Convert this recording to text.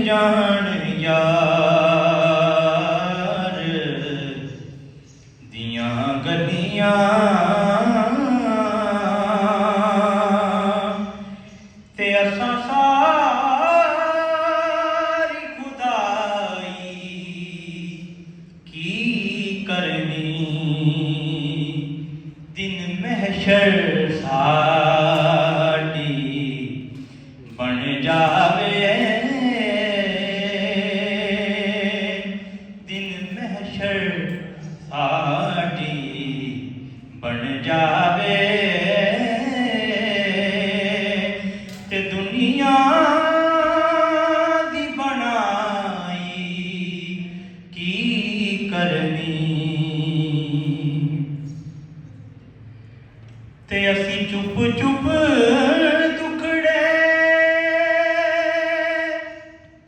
ਜਾਣ ਯਾਰ ਦੀਆਂ ਗਲੀਆਂ ਤੇ ਅਸਾਂ ਸਾਰੀ ਖੁਦਾਈ ਕੀ ਕਰਨੀ ਦਿਨ ਮਹਿਸ਼ਰ ਸਾਡੀ ਬਣ ਜਾਵੇ ਦਿਨ ਮਹਿਸ਼ਰ ਸਾਡੀ ਬਣ ਜਾਵੇ ਤੇ ਦੁਨੀਆ ਦੀ ਬਣਾਈ ਕੀ ਕਰਨੀ ਤੇ ਅਸੀਂ ਚੁੱਪ